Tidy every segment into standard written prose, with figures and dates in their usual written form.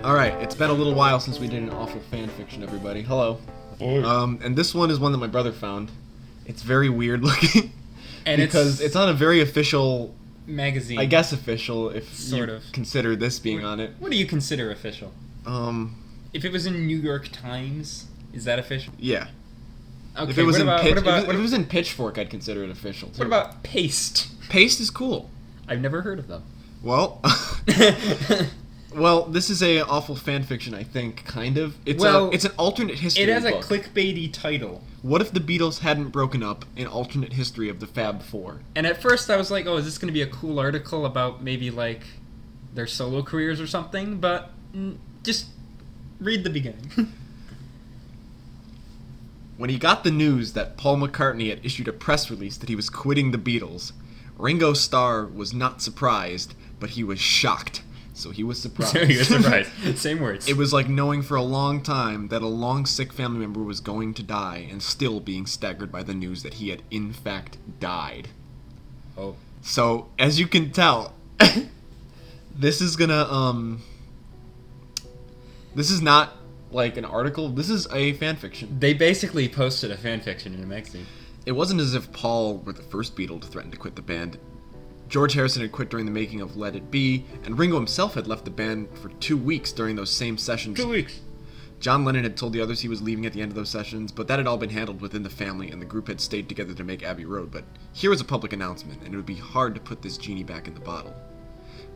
Alright, it's been a little while since we did an awful fan fiction, everybody. Hello. And this one is one that my brother found. It's very weird looking. And because it's on a very official magazine. I guess official, if sort you of consider this being on it. What do you consider official? If it was in New York Times, is that official? Yeah. Okay, if it was what if it was in Pitchfork, I'd consider it official, too. What about Paste? Paste is cool. I've never heard of them. Well... Well, this is a awful fan fiction, I think, kind of. It's an alternate history book. It has a clickbaity title. What if the Beatles hadn't broken up? An alternate history of the Fab Four. And at first I was like, oh, is this going to be a cool article about maybe, like, their solo careers or something? But just read the beginning. When he got the news that Paul McCartney had issued a press release that he was quitting the Beatles, Ringo Starr was not surprised, but he was shocked. So he was surprised. So he was surprised. Same words. It was like knowing for a long time that a long sick family member was going to die and still being staggered by the news that he had in fact died. Oh. So, as you can tell, this is gonna, this is not like an article, this is a fan fiction. They basically posted a fan fiction in a magazine. It wasn't as if Paul were the first Beatle to threaten to quit the band. George Harrison had quit during the making of Let It Be, and Ringo himself had left the band for 2 weeks during those same sessions. 2 weeks. John Lennon had told the others he was leaving at the end of those sessions, but that had all been handled within the family, and the group had stayed together to make Abbey Road. But here was a public announcement, and it would be hard to put this genie back in the bottle.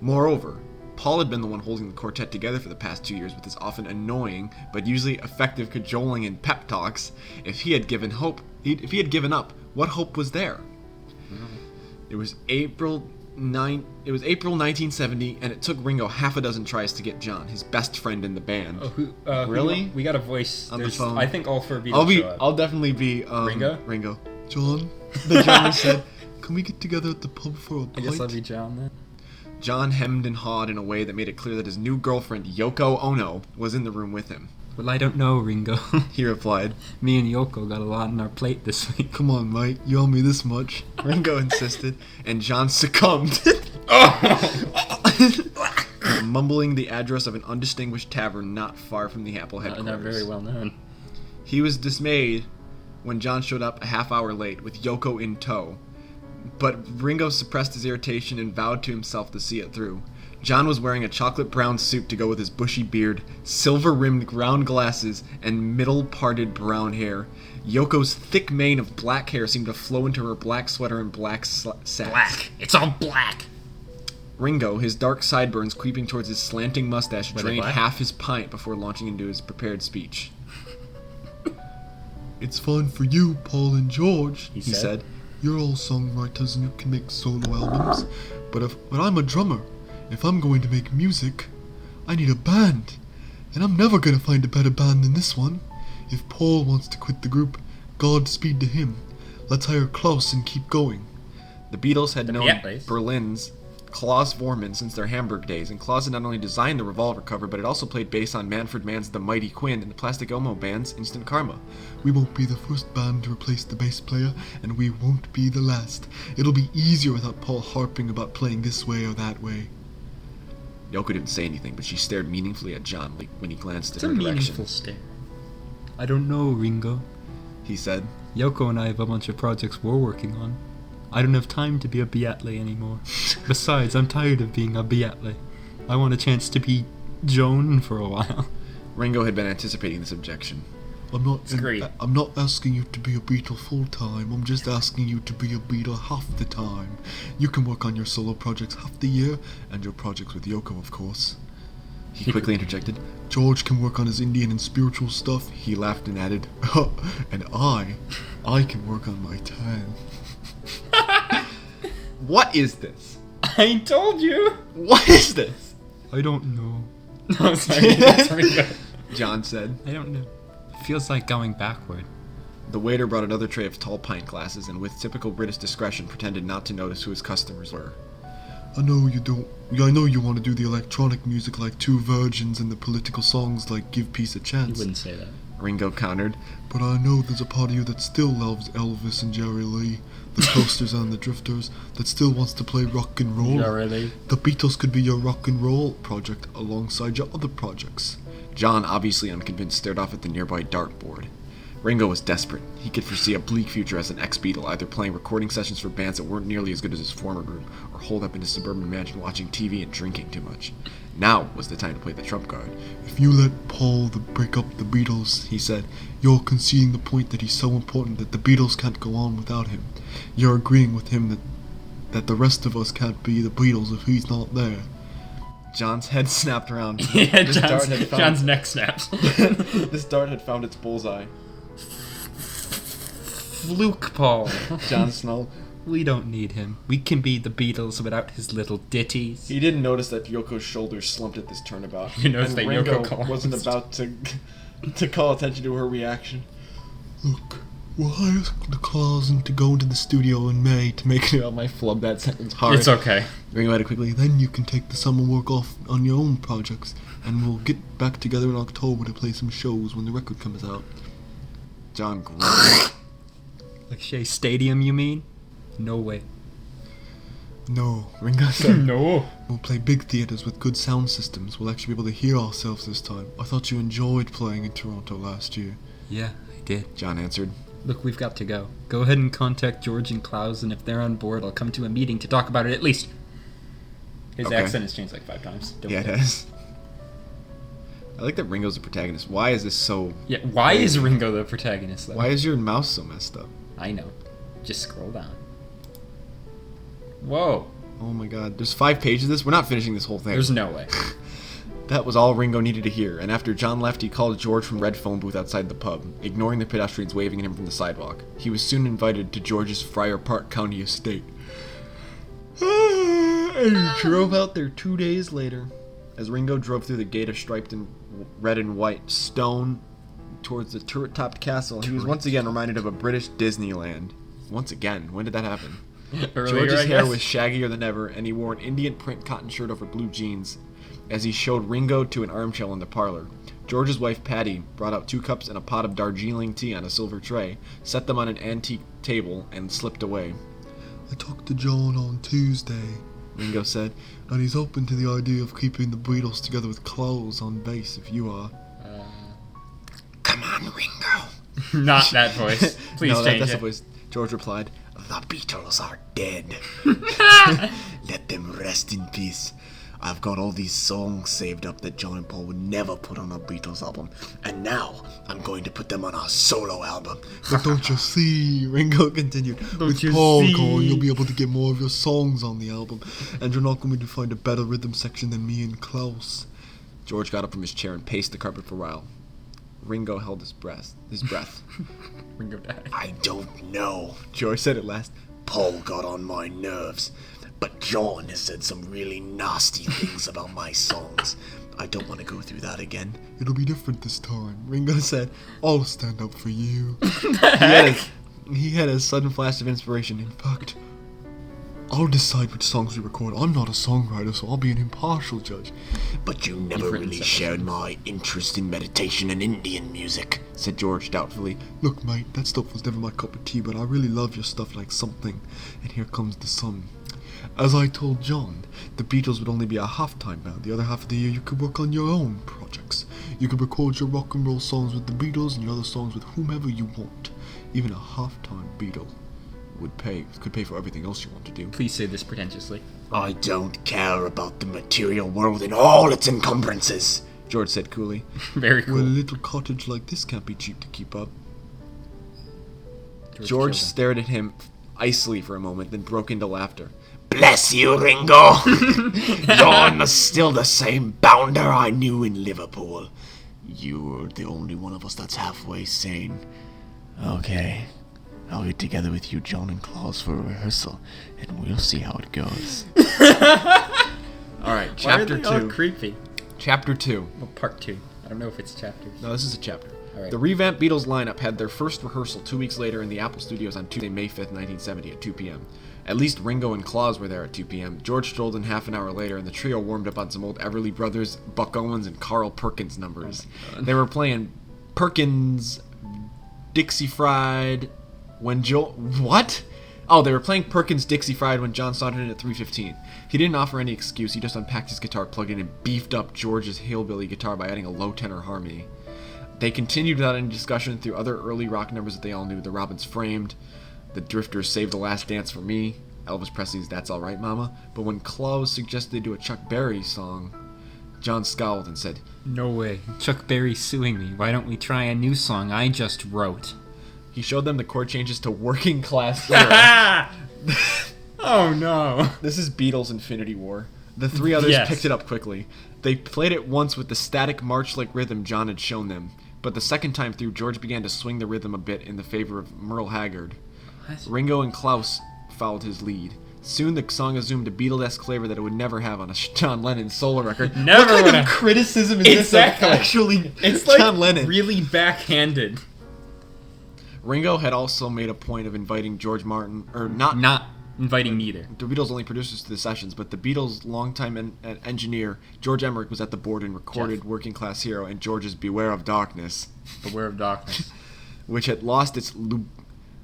Moreover, Paul had been the one holding the quartet together for the past 2 years with his often annoying, but usually effective cajoling and pep talks. If he had given up, what hope was there? It was April 1970, and it took Ringo half a dozen tries to get John, his best friend in the band. Oh, really? We got a voice on the phone. I think all four Beatles show up. I'll definitely be Ringo. John, the drummer said, "Can we get together at the pub for a pint?" I guess I'll be John then. John hemmed and hawed in a way that made it clear that his new girlfriend, Yoko Ono, was in the room with him. Well, I don't know, Ringo. He replied. Me and Yoko got a lot on our plate this week. Come on, mate, you owe me this much. Ringo insisted, and John succumbed. Mumbling the address of an undistinguished tavern not far from the Apple headquarters. Not very well known. He was dismayed when John showed up a half hour late with Yoko in tow. But Ringo suppressed his irritation and vowed to himself to see it through. John was wearing a chocolate brown suit to go with his bushy beard, silver-rimmed ground glasses, and middle-parted brown hair. Yoko's thick mane of black hair seemed to flow into her black sweater and black sacks. Black. It's all black. Ringo, his dark sideburns creeping towards his slanting mustache, drained half his pint before launching into his prepared speech. "It's fine for you, Paul and George," he said. "You're all songwriters and you can make solo albums. But I'm a drummer. If I'm going to make music, I need a band. And I'm never going to find a better band than this one. If Paul wants to quit the group, Godspeed to him. Let's hire Klaus and keep going." The Beatles had known Berlin's Klaus Vormann since their Hamburg days, and Klaus had not only designed the Revolver cover, but had also played bass on Manfred Mann's The Mighty Quinn and the Plastic Ono Band's Instant Karma. "We won't be the first band to replace the bass player, and we won't be the last. It'll be easier without Paul harping about playing this way or that way." Yoko didn't say anything, but she stared meaningfully at John when he glanced in her direction. It's a meaningful stare. I don't know, Ringo, he said. Yoko and I have a bunch of projects we're working on. I don't have time to be a Beatle anymore. Besides, I'm tired of being a Beatle. I want a chance to be Joan for a while. Ringo had been anticipating this objection. I'm not asking you to be a Beatle full time. I'm just asking you to be a Beatle half the time. You can work on your solo projects half the year, and your projects with Yoko, of course. He quickly interjected. George can work on his Indian and spiritual stuff. He laughed and added, and I can work on my tan. What is this? I told you. What is this? I don't know. No, sorry. John said. I don't know. Feels like going backward. The waiter brought another tray of tall pint glasses and with typical British discretion pretended not to notice who his customers were. I know you want to do the electronic music like Two Virgins and the political songs like Give Peace a Chance. You wouldn't say that. Ringo countered. But I know there's a part of you that still loves Elvis and Jerry Lee, the Coasters and the Drifters, that still wants to play rock and roll. Jerry Lee. The Beatles could be your rock and roll project alongside your other projects. John, obviously unconvinced, stared off at the nearby dartboard. Ringo was desperate. He could foresee a bleak future as an ex-Beatle, either playing recording sessions for bands that weren't nearly as good as his former group, or holed up in his suburban mansion watching TV and drinking too much. Now was the time to play the trump card. If you let Paul break up the Beatles, he said, you're conceding the point that he's so important that the Beatles can't go on without him. You're agreeing with him that the rest of us can't be the Beatles if he's not there. John's head snapped around. Yeah, John's neck snaps. This dart had found its bullseye. Fluke Paul. John snarled. We don't need him. We can be the Beatles without his little ditties. He didn't notice that Yoko's shoulders slumped at this turnabout. You noticed that Ringo Yoko collapsed. wasn't about to call attention to her reaction. Look, we'll hire the Clausen to go into the studio in May to make it. I flubbed that sentence hard. It's okay. Ringo had it quickly. Then you can take the summer work off on your own projects, and we'll get back together in October to play some shows when the record comes out. John grunted. Like Shea Stadium, you mean? No way. No, Ringo said. No. We'll play big theatres with good sound systems. We'll actually be able to hear ourselves this time. I thought you enjoyed playing in Toronto last year. Yeah, I did. John answered. Look, we've got to go. Go ahead and contact George and Klaus, and if they're on board, I'll come to a meeting to talk about it at least. His Okay. accent has changed like 5 times. Don't Yeah, it worry. has. I like that Ringo's the protagonist. Why is this so... Yeah, why is Ringo the protagonist, though? Why is your mouse so messed up? I know. Just scroll down. Whoa. Oh my god. There's 5 pages of this? We're not finishing this whole thing. There's no way. That was all Ringo needed to hear, and after John left, he called George from Red phone booth outside the pub, ignoring the pedestrians waving at him from the sidewalk. He was soon invited to George's Friar Park County estate. And he drove out there 2 days later. As Ringo drove through the gate of striped and red and white stone towards the turret-topped castle, he was once again reminded of a British Disneyland. Once again? When did that happen? Earlier, George's I hair guess. was shaggier than ever, and he wore an Indian print cotton shirt over blue jeans. As he showed Ringo to an armchair in the parlor, George's wife Patty brought out 2 cups and a pot of Darjeeling tea on a silver tray, set them on an antique table, and slipped away. I talked to John on Tuesday, Ringo said. and he's open to the idea of keeping the Beatles together with Klaus on bass if you are. Come on, Ringo. Not that voice. Please no, change that's it. the voice. George replied, The Beatles are dead. Let them rest in peace. I've got all these songs saved up that John and Paul would never put on a Beatles album, and now I'm going to put them on our solo album. But don't you see, Ringo continued, with you Paul see? gone, you'll be able to get more of your songs on the album, and you're not going to find a better rhythm section than me and Klaus. George got up from his chair and paced the carpet for a while. Ringo held his breath. Ringo died. I don't know, George said at last. Paul got on my nerves, but John has said some really nasty things about my songs. I don't want to go through that again. It'll be different this time, Ringo said. I'll stand up for you. He had a sudden flash of inspiration. In fact, I'll decide which songs we record. I'm not a songwriter, so I'll be an impartial judge. But you never really shared my interest in meditation and Indian music, said George doubtfully. Look, mate, that stuff was never my cup of tea, but I really love your stuff like Something, and Here Comes the Sun. As I told John, the Beatles would only be a half-time band. The other half of the year you could work on your own projects. You could record your rock and roll songs with the Beatles and your other songs with whomever you want. Even a half-time Beatle could pay for everything else you want to do. Please say this pretentiously. I don't care about the material world and all its encumbrances, George said coolly. Very cool. Well, a little cottage like this can't be cheap to keep up. George stared at him icily for a moment, then broke into laughter. Bless you, Ringo! You're still the same bounder I knew in Liverpool. You're the only one of us that's halfway sane. Okay, I'll get together with you, John and Klaus, for a rehearsal, and we'll see how it goes. Alright, chapter 2. Creepy. Chapter 2. Well, part 2. I don't know if it's chapters. No, this is a chapter. Alright. The revamped Beatles lineup had their first rehearsal 2 weeks later in the Apple Studios on Tuesday, May 5th, 1970 at 2 p.m. At least Ringo and Klaus were there at 2 p.m. George strolled in half an hour later, and the trio warmed up on some old Everly Brothers, Buck Owens, and Carl Perkins numbers. They were playing Perkins Dixie Fried when What? Oh, they were playing Perkins Dixie Fried when John sauntered in at 3:15. He didn't offer any excuse. He just unpacked his guitar, plugged in, and beefed up George's hillbilly guitar by adding a low tenor harmony. They continued without any discussion through other early rock numbers that they all knew. The Robins Framed, the Drifters' Save the Last Dance for Me, Elvis Presley's That's All Right Mama. But when Klaus suggested they do a Chuck Berry song, John scowled and said, No way. Chuck Berry's suing me. Why don't we try a new song I just wrote? He showed them the chord changes to Working Class Hero. Oh no. This is Beatles' Infinity War. The three others picked it up quickly. They played it once with the static march-like rhythm John had shown them, but the second time through, George began to swing the rhythm a bit in the favor of Merle Haggard. What? Ringo and Klaus followed his lead. Soon the song assumed a Beatlesque flavor that it would never have on a John Lennon solo record. Never what kind would of have. criticism is this of actually It's John like Lennon? really backhanded. Ringo had also made a point of inviting George Martin, or not Inviting neither. the Beatles' only producers to the sessions, but the Beatles' longtime engineer, George Emerick, was at the board and recorded Working Class Hero and George's Beware of Darkness, Beware of darkness. which had lost its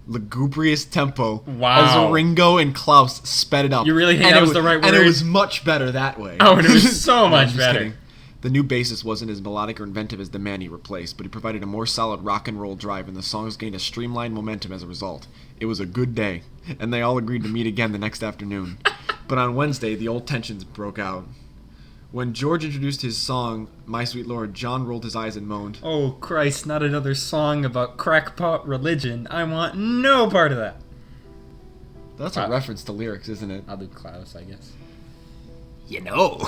lugubrious tempo Wow. as Ringo and Klaus sped it up. You really think And that it was the right And it word? was much better that way. Oh, and it was so No, I'm much just better. kidding. The new bassist wasn't as melodic or inventive as the man he replaced, but he provided a more solid rock and roll drive, and the songs gained a streamlined momentum as a result. It was a good day, and they all agreed to meet again the next afternoon. But on Wednesday, the old tensions broke out. When George introduced his song, My Sweet Lord, John rolled his eyes and moaned. Oh Christ, not another song about crackpot religion. I want no part of that. That's a reference to lyrics, isn't it? I'll do Klaus, I guess. You know,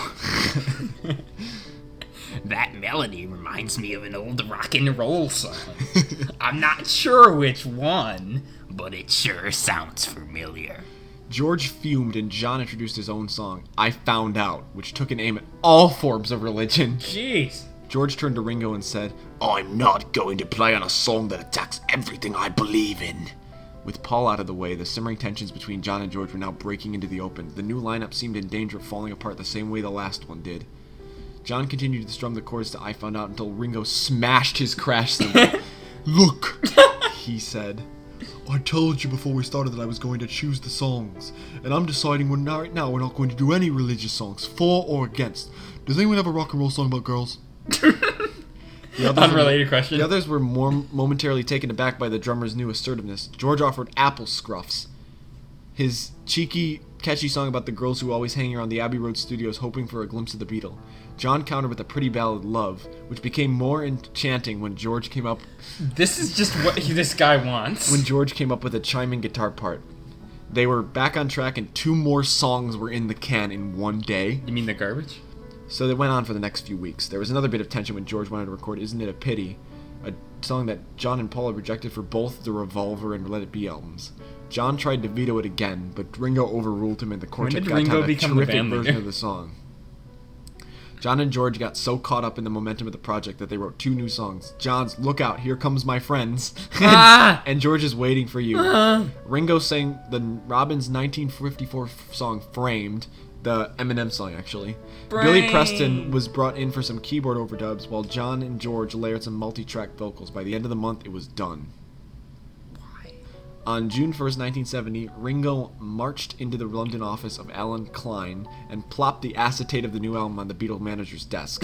that melody reminds me of an old rock and roll song. I'm not sure which one, but it sure sounds familiar. George fumed, and John introduced his own song, I Found Out, which took an aim at all forms of religion. Jeez. George turned to Ringo and said, I'm not going to play on a song that attacks everything I believe in. With Paul out of the way, the simmering tensions between John and George were now breaking into the open. The new lineup seemed in danger of falling apart the same way the last one did. John continued to strum the chords to I Found Out until Ringo smashed his crash cymbal. Look, He said, I told you before we started that I was going to choose the songs, and I'm deciding right now we're not going to do any religious songs, for or against. Does anyone have a rock and roll song about girls? The others Unrelated question. The others were more momentarily taken aback by the drummer's new assertiveness. George offered Apple Scruffs, his cheeky, catchy song about the girls who always hang around the Abbey Road studios hoping for a glimpse of the Beatle. John countered with a pretty ballad, Love, which became more enchanting when George came up This is just what this guy wants. with a chiming guitar part. They were back on track, and 2 more songs were in the can in one day. You mean the garbage? So they went on for the next few weeks. There was another bit of tension when George wanted to record Isn't It a Pity, a song that John and Paul had rejected for both the Revolver and Let It Be albums. John tried to veto it again, but Ringo overruled him, and the quartet did got Ringo down a become the terrific band leader? version of the song. John and George got so caught up in the momentum of the project that they wrote 2 new songs. John's Look Out, Here Comes My Friends, and George's Waiting for You. Ringo sang the Robins' 1954 song Framed, the Eminem song actually. Billy Preston was brought in for some keyboard overdubs, while John and George layered some multi-track vocals. By the end of the month, it was done. On June 1st, 1970, Ringo marched into the London office of Alan Klein and plopped the acetate of the new album on the Beatle manager's desk.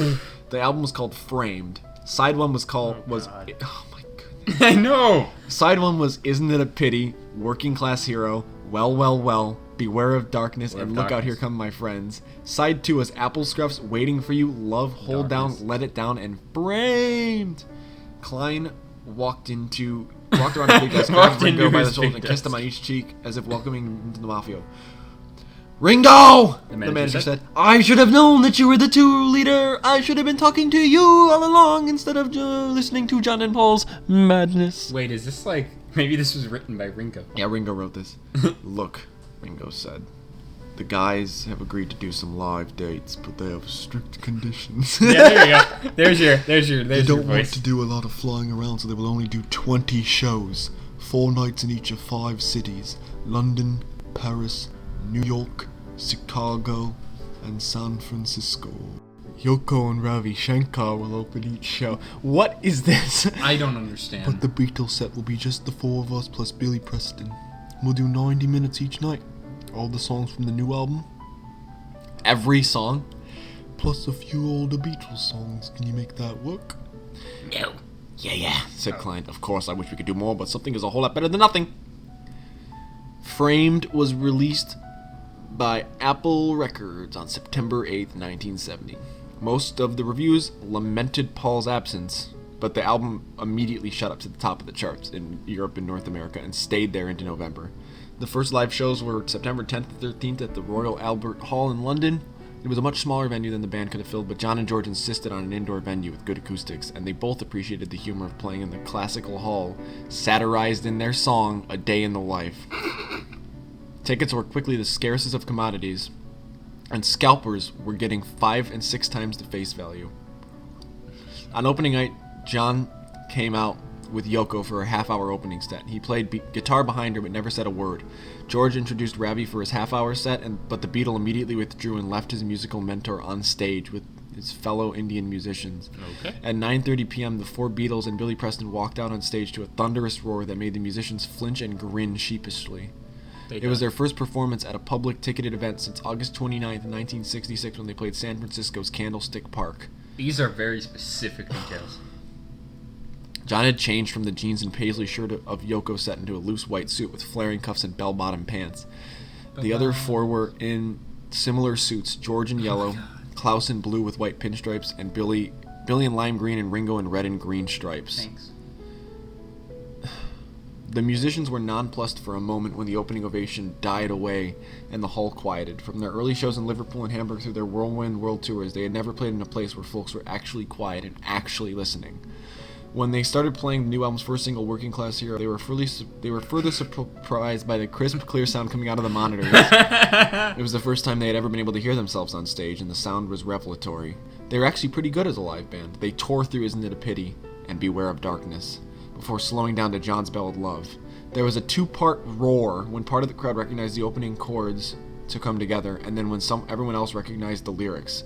The album was called Framed. Side 1 was called... Oh my goodness. I know. Side 1 was Isn't It a Pity, Working Class Hero, Well, Well, Well, Beware of Darkness, and Look Out, Here Come My Friends. Side 2 was Apple Scruffs, Waiting for You, Love, Hold Down, Let It Down, and Framed. Klein walked around the big desk, grabbed Ringo by the shoulder, and kissed him on each cheek as if welcoming him into the mafia. Ringo! The manager said, I should have known that you were the tour leader. I should have been talking to you all along instead of listening to John and Paul's madness. Wait, is this like... Maybe this was written by Ringo. Yeah, Ringo wrote this. Look, Ringo said, the guys have agreed to do some live dates, but they have strict conditions. Yeah, there you go. There's your They don't want voice. to do a lot of flying around, so they will only do 20 shows. 4 nights in each of 5 cities. London, Paris, New York, Chicago, and San Francisco. Yoko and Ravi Shankar will open each show. What is this? I don't understand. But the Beatles set will be just the four of us plus Billy Preston. We'll do 90 minutes each night. All the songs from the new album. Every song? Plus a few older Beatles songs. Can you make that work? No. Yeah, said Klein. Of course, I wish we could do more, but something is a whole lot better than nothing. Framed was released by Apple Records on September 8th, 1970. Most of the reviews lamented Paul's absence, but the album immediately shot up to the top of the charts in Europe and North America and stayed there into November. The first live shows were September 10th and 13th at the Royal Albert Hall in London. It was a much smaller venue than the band could have filled, but John and George insisted on an indoor venue with good acoustics, and they both appreciated the humor of playing in the classical hall, satirized in their song, A Day in the Life. Tickets were quickly the scarcest of commodities, and scalpers were getting 5 and 6 times the face value. On opening night, John came out with Yoko for a half-hour opening set. He played guitar behind her but never said a word. George introduced Ravi for his half-hour set, but the Beatle immediately withdrew and left his musical mentor on stage with his fellow Indian musicians. Okay. At 9:30 p.m., the four Beatles and Billy Preston walked out on stage to a thunderous roar that made the musicians flinch and grin sheepishly. It was their first performance at a public ticketed event since August 29th, 1966, when they played San Francisco's Candlestick Park. These are very specific details. John had changed from the jeans and paisley shirt of Yoko set into a loose white suit with flaring cuffs and bell-bottom pants. The other four were in similar suits, George in yellow, Klaus in blue with white pinstripes, and Billy in lime green and Ringo in red and green stripes. Thanks. The musicians were nonplussed for a moment when the opening ovation died away and the hall quieted. From their early shows in Liverpool and Hamburg through their whirlwind world tours, they had never played in a place where folks were actually quiet and actually listening. When they started playing the new album's first single, Working Class Hero, they were further surprised by the crisp, clear sound coming out of the monitors. It was the first time they had ever been able to hear themselves on stage, and the sound was revelatory. They were actually pretty good as a live band. They tore through Isn't It a Pity and Beware of Darkness, before slowing down to John's Ballad Love. There was a two-part roar when part of the crowd recognized the opening chords to come together, and then when everyone else recognized the lyrics.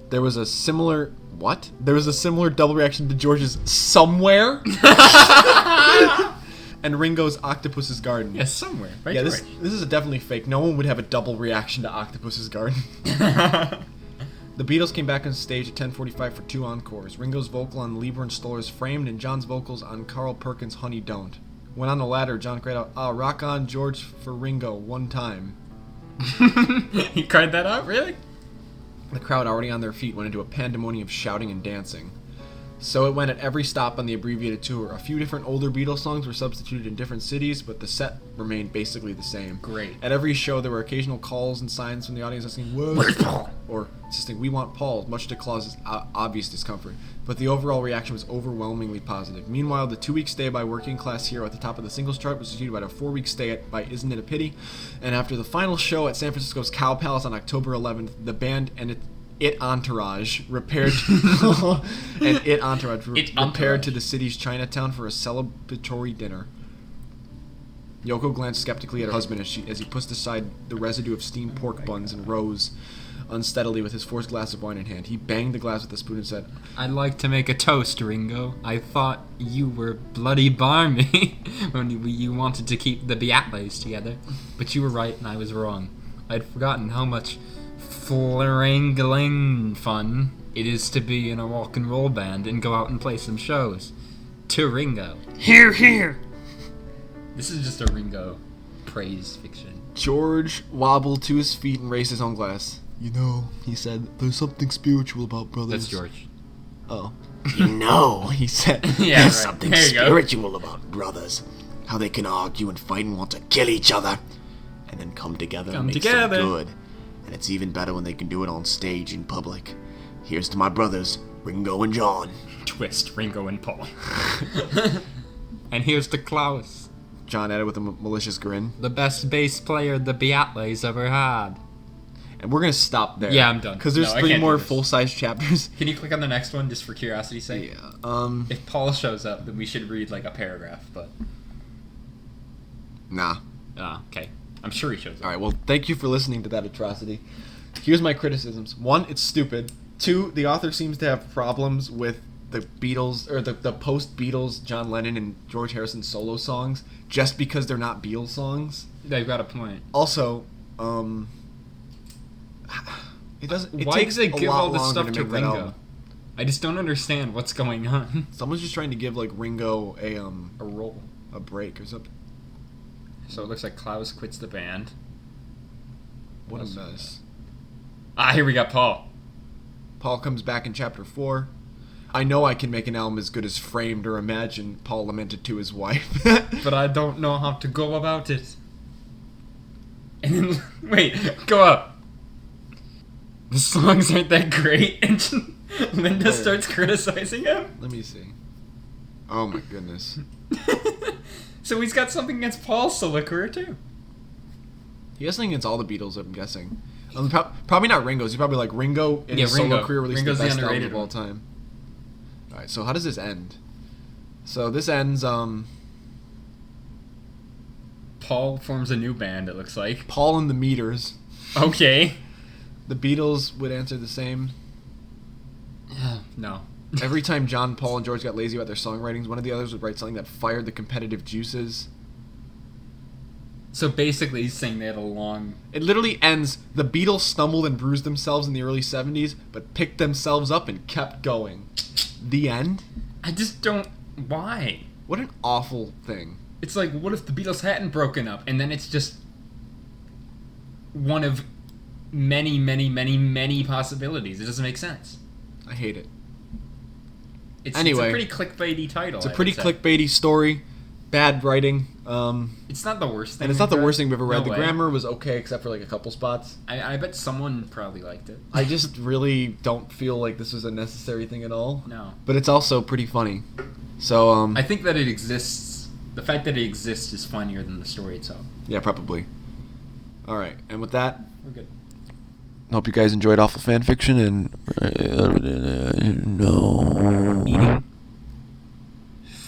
There was a similar double reaction to George's Somewhere and Ringo's Octopus's Garden. Yeah, somewhere. Right. Yeah, this is definitely fake. No one would have a double reaction to Octopus's Garden. The Beatles came back on stage at 10:45 for 2 encores. Ringo's vocal on Lieber and Stoller's Framed and John's vocals on Carl Perkins' Honey Don't. When on the latter, John cried out, rock on George for Ringo one time. He cried that out? Really? The crowd, already on their feet, went into a pandemonium of shouting and dancing. So it went at every stop on the abbreviated tour. A few different older Beatles songs were substituted in different cities, but the set remained basically the same. Great. At every show, there were occasional calls and signs from the audience asking, "Where's Paul?" or insisting, "We want Paul," much to Claus's obvious discomfort. But the overall reaction was overwhelmingly positive. Meanwhile, the 2-week stay by Working Class Hero at the top of the singles chart was succeeded by a 4-week stay by Isn't It a Pity? And after the final show at San Francisco's Cow Palace on October 11th, the band and it Entourage repaired to the city's Chinatown for a celebratory dinner. Yoko glanced skeptically at her husband as he pushed aside the residue of steamed pork buns and rose unsteadily with his fourth glass of wine in hand. He banged the glass with a spoon and said, "I'd like to make a toast, Ringo. I thought you were bloody barmy when you wanted to keep the Beatles together. But you were right and I was wrong. I'd forgotten how much flangling fun it is to be in a rock and roll band and go out and play some shows." To Ringo. Hear, hear. This is just a Ringo praise fiction. George wobbled to his feet and raised his own glass. "You know," he said, "there's something spiritual about brothers." That's George. Oh. You know, He said, Yeah, there's right. something There you go. spiritual about brothers. How they can argue and fight and want to kill each other, and then come together and make together. some good. And it's even better when they can do it on stage in public. Here's to my brothers, Ringo and John. Twist, Ringo and Paul. And here's to Klaus, John added with a malicious grin. the best bass player the Beatles ever had. And we're going to stop there. Yeah, I'm done. Because there's No, I 3 can't do more this. full-size chapters. Can you click on the next one just for curiosity's sake? Yeah. If Paul shows up, then we should read like a paragraph, but... Nah. Okay. I'm sure he shows up. Alright, well, thank you for listening to that atrocity. Here's my criticisms. 1, it's stupid. 2, the author seems to have problems with the Beatles, or the post-Beatles John Lennon and George Harrison solo songs, just because they're not Beatles songs. They've got a point. Also, it doesn't. It Why takes do they a give lot all this longer stuff to make that Ringo? album. I just don't understand what's going on. Someone's just trying to give like Ringo A role. a break or something. So it looks like Klaus quits the band. What a mess. Here we got Paul. Paul comes back in chapter 4. I know I can make an album as good as Framed or Imagine, Paul lamented to his wife. But I don't know how to go about it. And then, wait, go up. The songs aren't that great, and Linda starts criticizing him. Let me see. Oh my goodness. So he's got something against Paul's solo career too. He has something against all the Beatles, I'm guessing. Probably not Ringo's. He's probably like Ringo in his Ringo. solo career released Ringo's the the best album underrated of all one. time. Alright, so how does this end? So this ends, Paul forms a new band, it looks like. Paul and the Meters. Okay. The Beatles would answer the same. No. Every time John, Paul, and George got lazy about their songwritings, one of the others would write something that fired the competitive juices. So basically he's saying they had a long... It literally ends, the Beatles stumbled and bruised themselves in the early 70s, but picked themselves up and kept going. The end? I just don't... Why? What an awful thing. It's like, what if the Beatles hadn't broken up? And then it's just one of many, many, many, many possibilities. It doesn't make sense. I hate it. It's Anyway, a pretty clickbaity title. It's a pretty clickbaity story. Bad writing. It's not the worst thing. And it's not the we've worst read. thing we've ever read. No The way. grammar was okay, except for like a couple spots. I bet someone probably liked it. I just really don't feel like this was a necessary thing at all. No. But it's also pretty funny. So, I think that it exists. The fact that it exists is funnier than the story itself. yeah, probably. Alright, and with that, We're good. hope you guys enjoyed Awful Fan Fiction, and no. Eating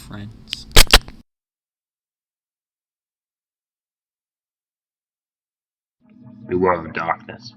friends. Beware of darkness.